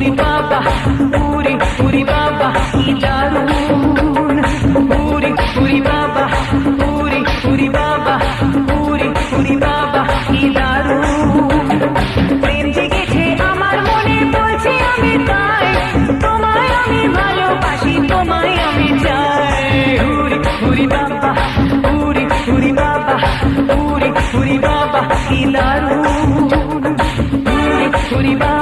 উরি বাবা উরি উরি বাবা কি দারুণ উরি উরি বাবা উরি উরি বাবা উরি উরি বাবা কি দারুণ প্রেম জেগেছে আমার মনে বলছি আমি তাই তোমায় আমি ভালোবাসি তোমায় আমি চাই উরি উরি বাবা উরি উরি বাবা উরি উরি বাবা কি দারুণ উরি উরি বাবা